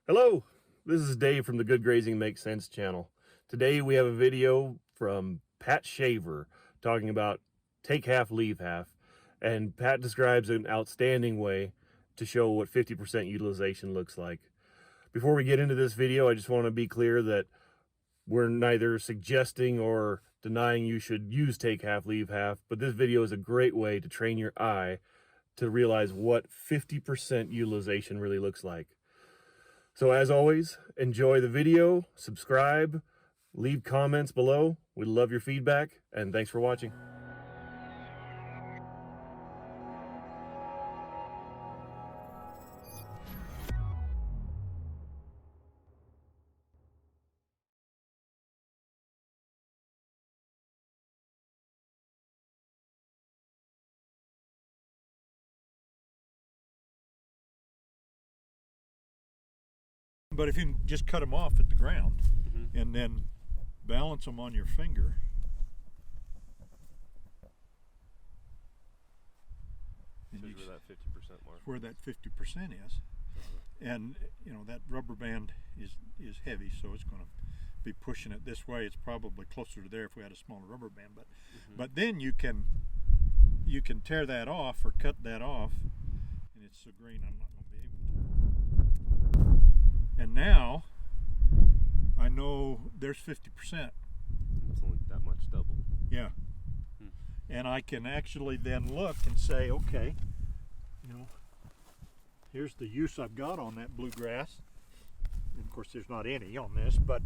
Hello, this is Dave from the Good Grazing Makes Sense channel. Today we have a video from Pat Shaver talking about take half, leave half, and Pat describes an outstanding way to show what 50% utilization looks like. Before we get into this video, I just want to be clear that we're neither suggesting or denying you should use take half, leave half, but this video is a great way to train your eye to realize what 50% utilization really looks like. So as always, enjoy the video, subscribe, leave comments below. We love your feedback, and thanks for watching. But if you just cut them off at the ground and then balance them on your finger, Where that 50% mark. where that 50% is, and you know that rubber band is heavy, so it's going to be pushing it this way. It's probably closer to there if we had a smaller rubber band, but then you can tear that off or cut that off, and it's so green I'm not going to be able to. And now I know there's 50%. It's only that much double. Yeah. And I can actually then look and say, okay, you know, here's the use I've got on that bluegrass. And of course there's not any on this, but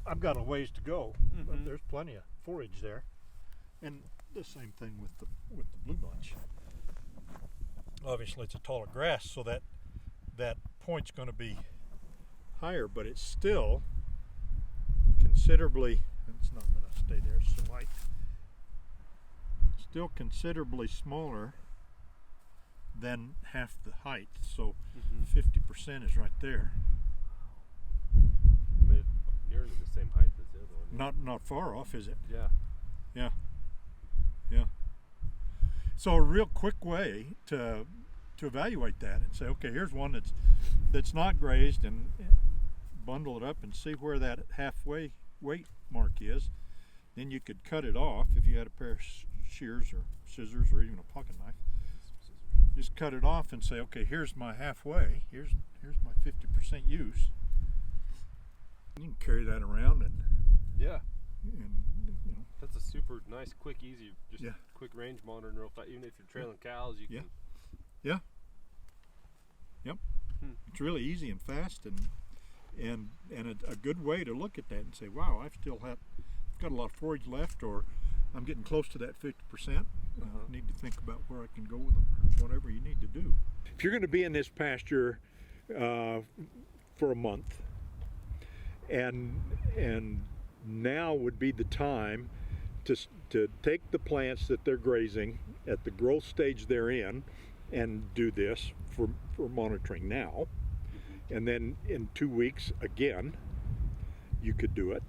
I've got a ways to go. But there's plenty of forage there. And the same thing with the blue bunch. Obviously it's a taller grass, so that point's going to be higher, but it's still considerably, it's not going to stay there, it's so light, still considerably smaller than half the height, so 50% is right there. Nearly the same height as the other one. Not far off, is it? Yeah. Yeah. So a real quick way to evaluate that and say, okay, here's one that's not grazed, and bundle it up and see where that halfway weight mark is. Then you could cut it off if you had a pair of shears or scissors or even a pocket knife. Just cut it off and say, okay, here's my halfway. Here's my 50% use. You can carry that around and you know, That's a super nice, quick, easy, just Yeah. quick range monitoring real fast. Even if you're trailing cows, you can. Yeah. Yep. It's really easy and fast, and a good way to look at that and say, wow, I've got a lot of forage left, or I'm getting close to that 50%. I need to think about where I can go with them, whatever you need to do. If you're going to be in this pasture for a month, and now would be the time to take the plants that they're grazing at the growth stage they're in and do this for monitoring now. And then in 2 weeks again you could do it,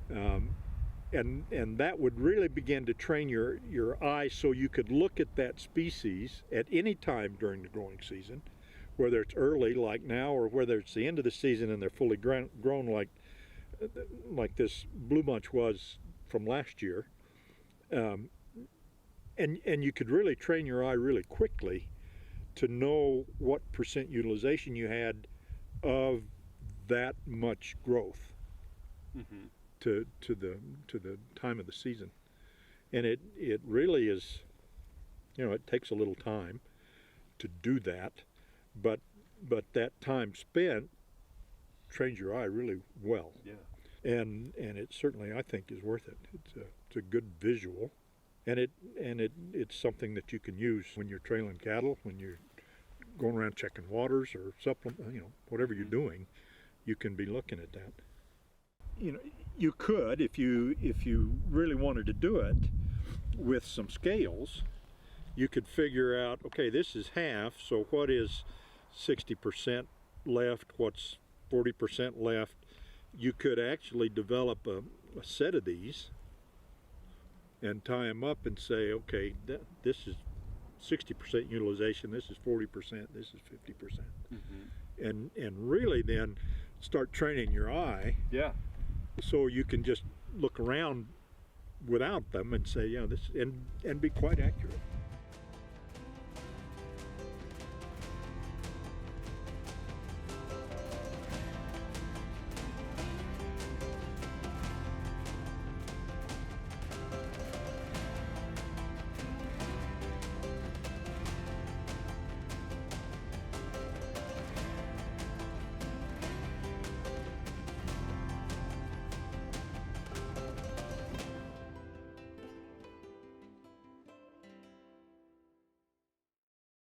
and that would really begin to train your eye so you could look at that species at any time during the growing season, whether it's early like now or whether it's the end of the season and they're fully grown like this blue bunch was from last year, and you could really train your eye really quickly to know what percent utilization you had of that much growth to the time of the season. And it really is, you know, it takes a little time to do that, but that time spent trains your eye really well. And it certainly, I think, is worth it. It's a good visual, and it's something that you can use when you're trailing cattle, when you're going around checking waters or supplement, you know, whatever you're doing, you can be looking at that. You know, you could, if you really wanted to do it with some scales, you could figure out, okay, this is half, so what is 60% left, what's 40% left. You could actually develop a set of these and tie them up and say, okay, this is 60% utilization, this is 40%, this is 50%. and really then start training your eye. Yeah. So you can just look around without them and say, yeah, this, and be quite accurate.